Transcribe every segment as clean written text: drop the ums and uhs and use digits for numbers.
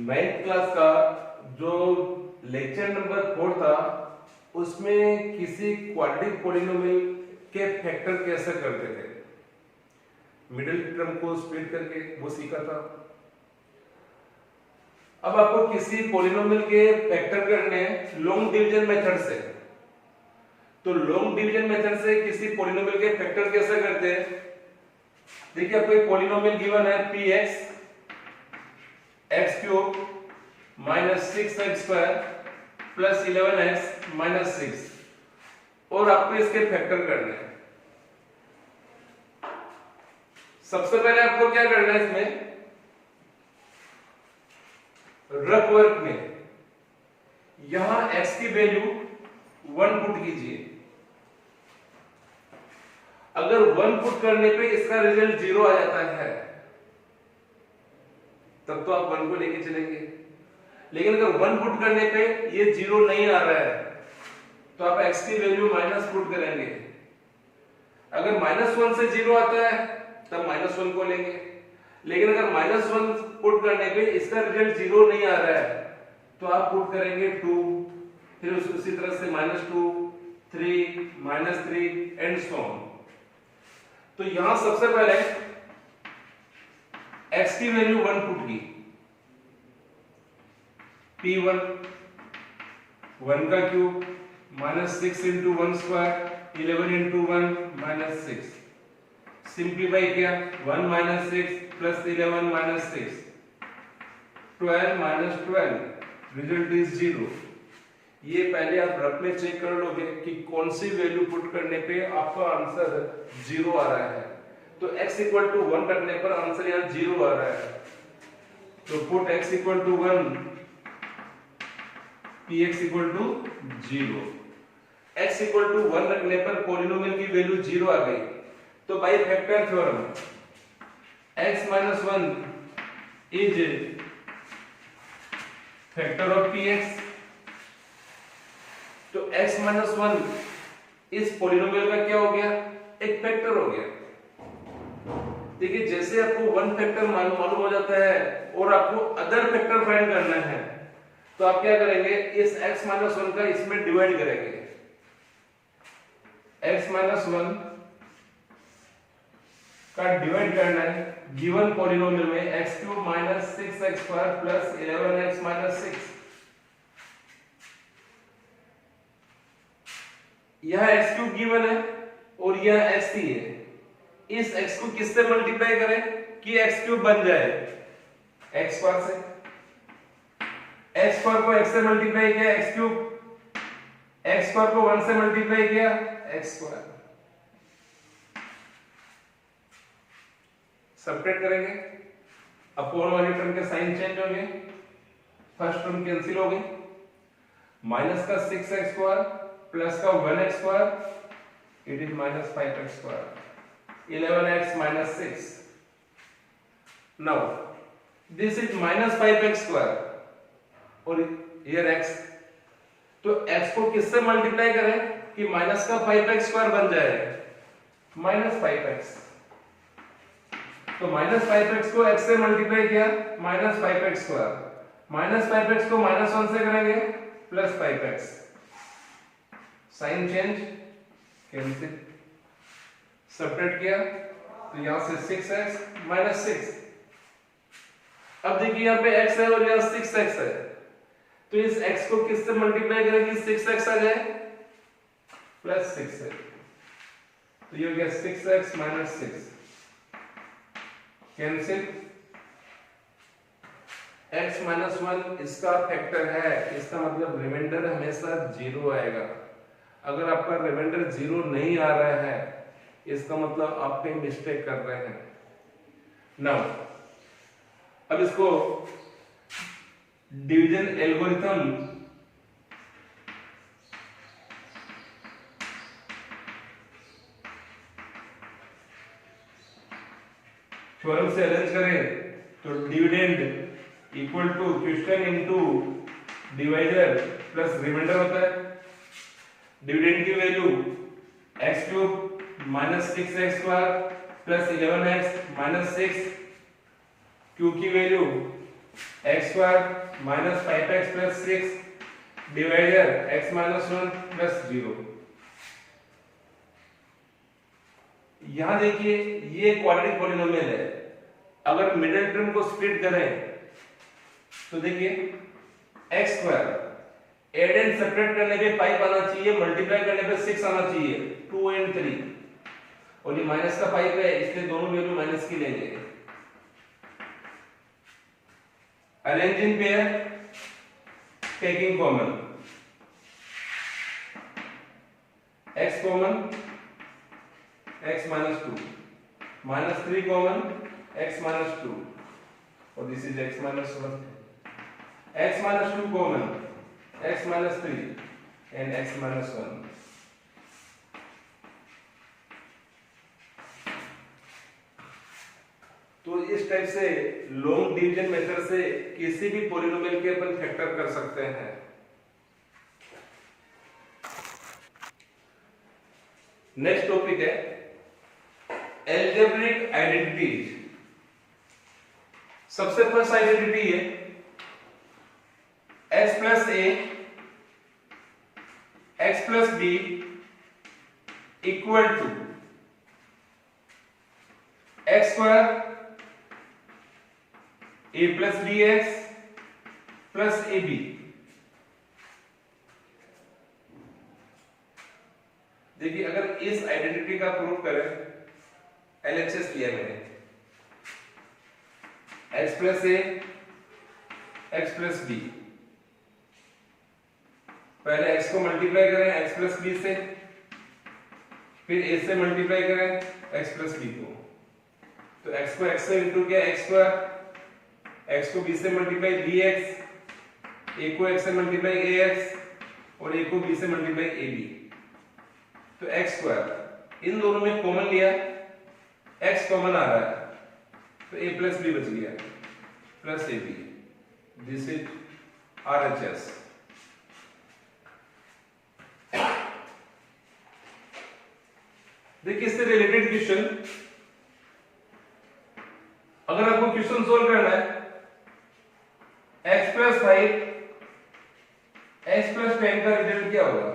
Ninth class का जो lecture number 4 था उसमें किसी क्वाड्रेटिक पॉलिनोमियल के फैक्टर कैसे करते थे, मिडिल टर्म को स्प्लिट करके वो सीखा था। अब आपको किसी पॉलिनोमियल के फैक्टर करने हैं लॉन्ग डिवीजन मेथड से। तो लॉन्ग डिवीजन मेथड से किसी पॉलिनोमियल के फैक्टर कैसे करते हैं, देखिए आपको एक पॉलिनोमियल गिवन है px x cube minus 6x square plus 11x minus 6 और आपको इसके फैक्टर करने हैं। सबसे पहले आपको क्या करना है, इसमें रफ वर्क में यहां x की वैल्यू 1 पुट कीजिए। अगर 1 पुट करने पे इसका रिजल्ट 0 आ जाता है तब तो आप 1 को लेके चलेंगे, लेकिन अगर 1 पुट करने पे ये 0 नहीं आ रहा है तो आप x की वैल्यू माइनस पुट करेंगे। अगर -1 से 0 आता है तब -1 को लेंगे, लेकिन अगर -1 पुट करने पे इसका रिजल्ट 0 नहीं आ रहा है तो आप पुट करेंगे 2, फिर उसी तरह से -2, 3, -3 एंड सो ऑन। तो यहां सबसे पहले x की वैल्यू 1 पुट की, p1 1 का cube minus 6 into 1 square 11 into 1 minus 6, simplify किया 1 minus 6 plus 11 minus 6 12 minus 12 result is 0। ये पहले आप रफ में चेक कर लोगे कि कौन सी वैल्यू पुट करने पे आपका आंसर 0 आ रहा है। तो x इक्वल टू 1 रखने पर आंसर यहाँ 0 आ रहा है, तो put x equal to 1 px equal to 0। x equal to 1 रखने पर पॉलिनोमियल की वैल्यू 0 आ गई। तो by factor theorem x minus 1 is factor of px। तो x माइनस 1 इस पॉलिनोमियल का क्या हो गया, एक फैक्टर हो गया। देखिए जैसे आपको 1 फैक्टर मालूम हो जाता है और आपको अदर फैक्टर फाइंड करना है तो आप क्या करेंगे, इस x माइनस 1 का इसमें डिवाइड करेंगे। x माइनस 1 का डिवाइड करना है गिवन पॉलिनोमियल में x cube minus 6x square plus 11x minus 6। यह x क्यूब गिवन है और यह x ही है। इस x को किससे मल्टीप्लाई करें कि x क्यूब बन जाए, x स्क्वायर से। x स्क्वायर को x से मल्टीप्लाई किया x क्यूब, x स्क्वायर को 1 से मल्टीप्लाई किया x स्क्वायर। सबट्रैक्ट करेंगे, अपॉन वाली टर्म के साइन चेंज होंगे, फर्स्ट टर्म कैंसिल हो गई, माइनस का 6x स्क्वायर प्लस का 1x square it is minus 5x square 11x minus 6. Now this is minus 5x square और here x, तो x को किससे मल्टीप्लाई करें कि माइनस का 5x स्क्वायर बन जाए, माइनस 5x। तो माइनस 5x को x से मल्टीप्लाई किया minus 5x square, minus 5x को माइनस 1 से करेंगे plus 5x, sign change cancel, subtract किया तो यहां से 6x माइनस 6। अब देखिए यहां पे x है और यहां 6x है, तो इस x को किससे मल्टीप्लाई करेंगे 6x आ जाए प्लस 6 है, तो ये हो गया 6x minus 6 cancel. x minus 1 इसका फैक्टर है, इसका मतलब रिमाइंडर हमेशा 0 आएगा। अगर आपका रिमाइंडर 0 नहीं आ रहा है इसका मतलब आप कहीं मिस्टेक कर रहे हैं। नाउ अब इसको डिवीजन एल्गोरिथम थ्योरम से अरेंज करें तो dividend equal to question into divisor plus reminder होता है। डिविडेंड की value x cube minus 6x square plus 11x minus 6, Q की value x square minus 5x plus 6 divider x minus 1 plus 0। यहां देखिए ये क्वाड्रेटिक पॉलिनोमियल है। अगर middle term को स्प्लिट करें तो देखिए x square add and separate करने पे 5 आना चाहिए, मल्टीप्लाई करने पे 6 आना चाहिए, 2 एंड 3, और ये माइनस का 5 है इसलिए दोनों वैल्यू माइनस की लेंगे। Arrange in pair taking common, x common x minus 2, minus 3 common x minus 2, और this is x minus 1, x minus 2 common, x minus 3 and x minus 1। तो इस टाइप से लॉन्ग डिवीजन मेथड से किसी भी polynomial के अपन फैक्टर कर सकते हैं। नेक्स्ट टॉपिक है एल्जेब्रिक आइडेंटिटीज। सबसे फर्स्ट आइडेंटिटी है x plus a x plus b equal to x square a plus bx plus ab। देखिए अगर इस आइडेंटिटी का प्रूफ करें, LHS लिया मैंने, x plus a x plus b, पहले x को मल्टीप्लाई करें x प्लस b से, फिर a से मल्टीप्लाई करें x प्लस b को, तो x को x से इंटू किया x स्क्वायर, x को b से मल्टीप्लाई bx, a को x से मल्टीप्लाई ax और a को b से मल्टीप्लाई ab, तो x स्क्वायर इन दोनों में कॉमन लिया, x कॉमन आ रहा है तो a प्लस b बच गया plus ab, this is RHS। देखिए इससे रिलेटेड क्वेश्चन, अगर आपको क्वेश्चन सोल्व करना है, x प्लस 5 x प्लस 10 का रिजल्ट क्या होगा?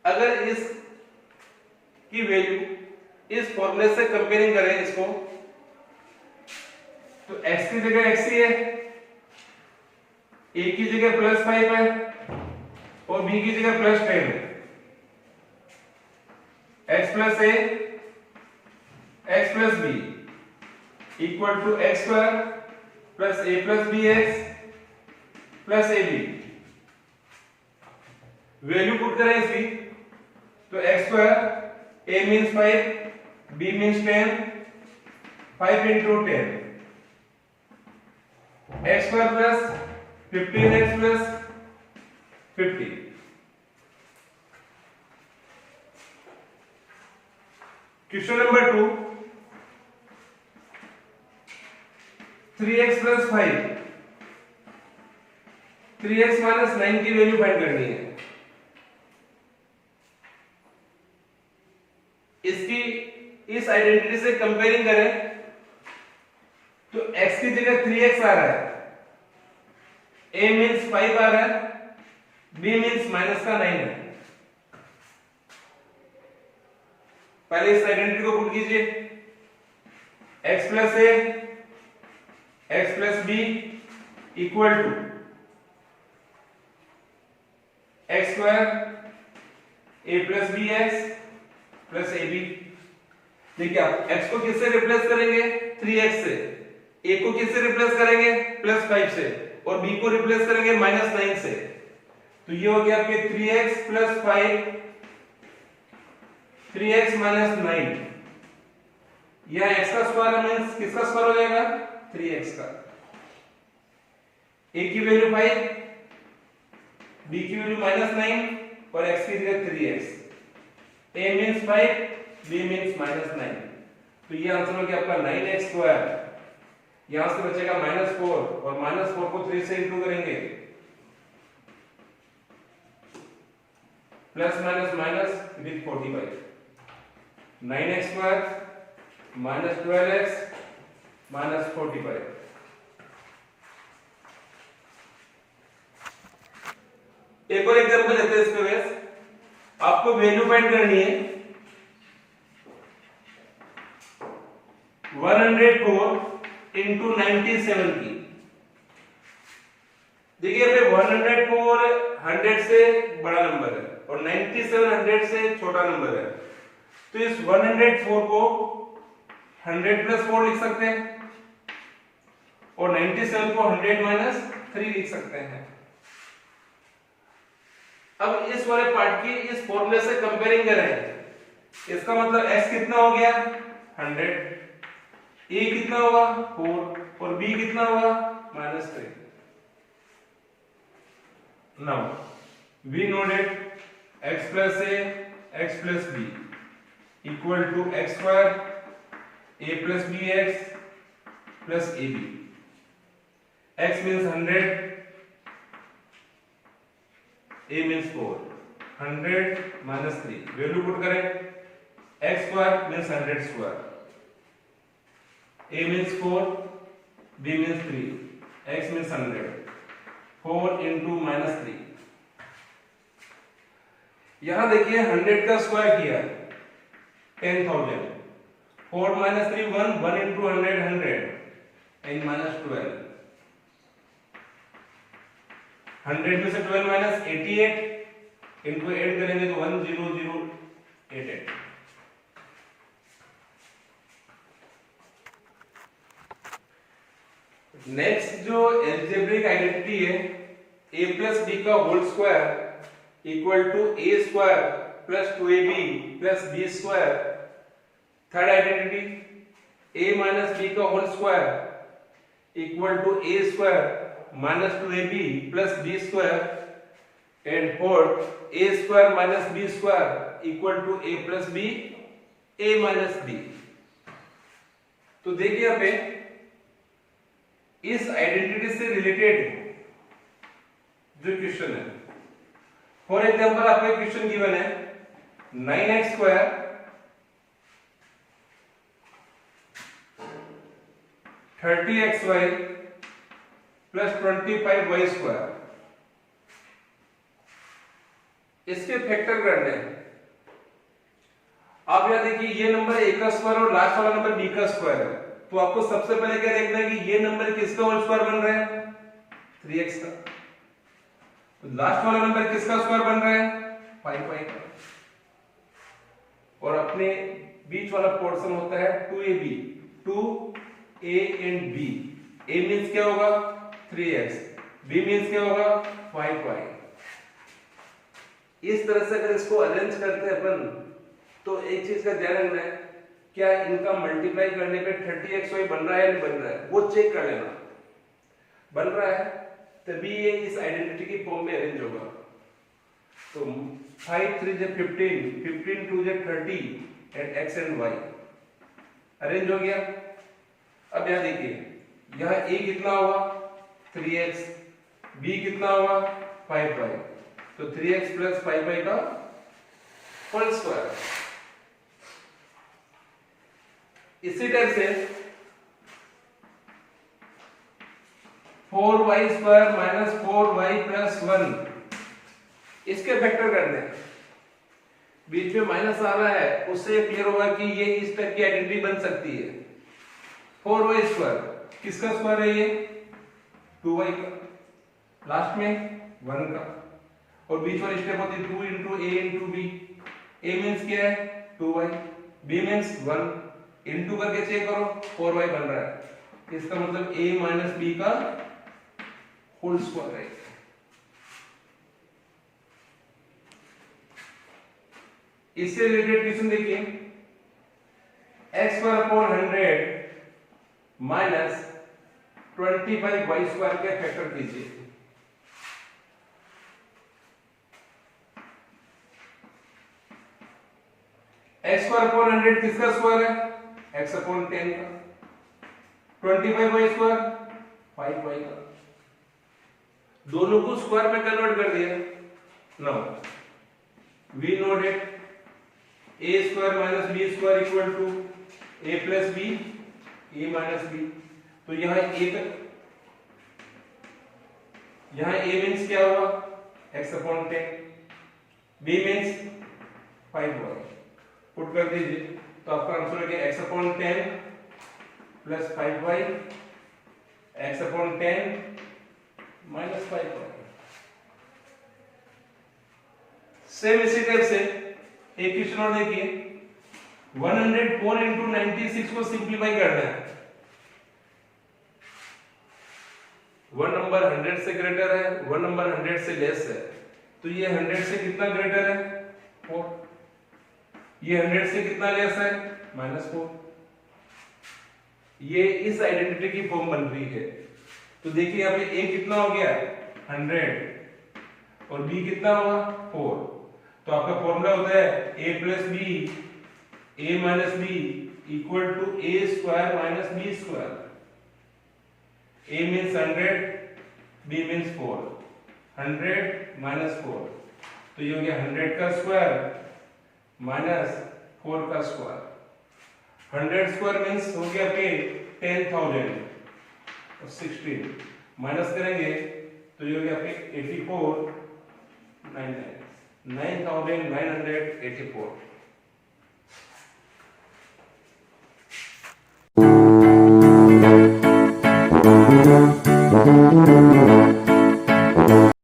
अगर इस की वैल्यू इस फॉर्मूले से कंपेयरिंग करें इसको, तो x की जगह x ही है, a की जगह प्लस 5 है और b की जगह प्लस 10 है। x plus a x plus b equal to x square plus a plus bx plus ab। Value put करें इसकी, तो x square a means 5 b means 10, 5 into 10, x square plus 15x plus 50। Question number 2, 3x plus 5, 3x minus 9 की value find करनी है। इसकी इस identity से comparing करें तो x की जगह 3x आ रहा है, a मीन्स 5 आ रहा है, b मीन्स माइनस का 9 है। पहले इस आइडेंटिटी को पुट कीजिए, x plus a x plus b equal to x square a plus b x plus a b. देखिए आप x को किससे रिप्लेस करेंगे? 3x से। a को किससे रिप्लेस करेंगे? प्लस 5 से। और b को रिप्लेस करेंगे माइनस 9 से। तो ये हो गया आपके 3x प्लस 5, 3x माइनस 9। यह x का स्क्वायर मीन्स किसका स्क्वायर हो जाएगा? 3x का। a की वैल्यू 5, b की वैल्यू माइनस 9 और x की जगह 3x। a means 5, b means minus 9। तो ये आंसर हो गया आपका 9x स्क्वायर। यहां से बचेगा -4 और -4 को 3 से इंटू करेंगे, plus minus minus with 45, 9x square minus 12x minus 45। एक और एग्जांपल लेते हैं इसके बेस। आपको वैल्यू फाइंड करनी है 104 इंटू 97 की। देखिए पे 104 100 से बड़ा नंबर है और 97 100 से छोटा नंबर है, तो इस 104 को 100 प्लस 4 लिख सकते हैं और 97 को 100 माइनस 3 लिख सकते हैं। अब इस वाले पार्ट की इस फॉर्मूले से कंपेयरिंग करें, इसका मतलब x कितना हो गया 100, a कितना होगा 4 और b कितना होगा -3। Now we know that x plus a x plus b equal to x square a plus bx plus ab। x means 100, a means 4, 100 minus 3 value put करें, x square means 100 square, a means 4, b means 3, x means 100, 4 into -3। यहां देखिए 100 का square किया 10,000, 4 minus 3 1, 1 into 100 100 and minus 12, 100 में से 12 minus 88 इनको add करेंगे तो 10088। नेक्स्ट जो एल्जेब्रिक आइडेंटिटी है a प्लस b का whole square equal to a square plus 2ab plus b square. Third identity a minus b का whole square equal to a square minus 2ab plus b square and fourth a square minus b square equal to a plus b a minus b। तो देखिए यहाँ पे इस identity से related जो question है, for example आपको एक क्वेश्चन गिवन है 9x square (30xy) plus 25y square, इसके फैक्टर करने हैं। आप यहां देखिए ये नंबर a का स्क्वायर और लास्ट वाला नंबर b का स्क्वायर है, तो आपको सबसे पहले क्या देखना है कि ये नंबर किसका होल स्क्वायर बन रहा है 3x का, तो लास्ट वाला नंबर किसका स्क्वायर बन रहा है 5y का, और अपने बीच वाला पोर्शन होता है 2ab, 2a and b। a means क्या होगा 3x, b मींस क्या होगा 5y। इस तरह से अगर इसको अरेंज करते हैं अपन, तो एक चीज का ध्यान रखना है, क्या इनका मल्टीप्लाई करने पे 30xy बन रहा है या नहीं बन रहा है, वो चेक कर लेना। बन रहा है तभी ये इस आइडेंटिटी की फॉर्म में अरेंज होगा। तो 5 3 जे 15, 15 2 जे 30 and x and y arrange हो गया। अब यहां देखिए यहां a कितना होगा 3x, b कितना होगा 5y, तो 3x प्लस 5y का होल स्क्वायर। इसी तरह से 4y square minus 4y plus 1, इसके फैक्टर करने हैं। बीच में माइनस आ रहा है, उससे क्लियर होगा कि ये इस टाइप की आइडेंटिटी बन सकती है। 4y स्क्वायर किसका स्क्वायर है ये 2y का, लास्ट में 1 का, और बीच वाली स्टेप होती है 2 into a into b। a means क्या है 2y, b मीन्स 1, इंटू करके चेक करो 4y बन रहा है, इसका मतलब a माइनस b का होल स्क्वायर है। इससे रिलेटेड क्वेश्चन देखिए x square upon 100 minus 25y square के फैक्टर कीजिए। x स्क्वायर अपॉन 100 किसका स्क्वायर है x अपॉन 10 का, 25y स्क्वायर 5y का, दोनों को स्क्वायर में कन्वर्ट कर दिया। Now we know that a square minus b square equal to a plus b a minus b. तो यहाँ a मीन्स क्या हुआ x upon 10, b means 5y। Put कर दीजिए तो आपका आंसर हो गया x upon 10 plus 5y, x upon 10 minus 5y। Same इसी टाइप से एक क्वेश्चन और देखिए, 104 इंटू 96 को सिंप्लीफाई करना है। वन नंबर 100 से ग्रेटर है, वन नंबर 100 से लेस है, तो ये 100 से कितना ग्रेटर है 4, ये 100 से कितना लेस है -4। ये इस आइडेंटिटी की फॉर्म बन रही है। तो देखिए यहाँ पे a कितना हो गया 100 और b कितना हुआ 4। तो आपका फॉर्मूला होता है a plus b, a minus b equal to a square minus b square. a means 100, b means 4, 100 minus 4, तो ये हो गया 100 का स्क्वायर माइनस 4 का स्क्वायर। 100 स्क्वायर मीन्स हो गया पे 10,000 और 16 माइनस करेंगे तो ये हो गया पे 84, 9,984।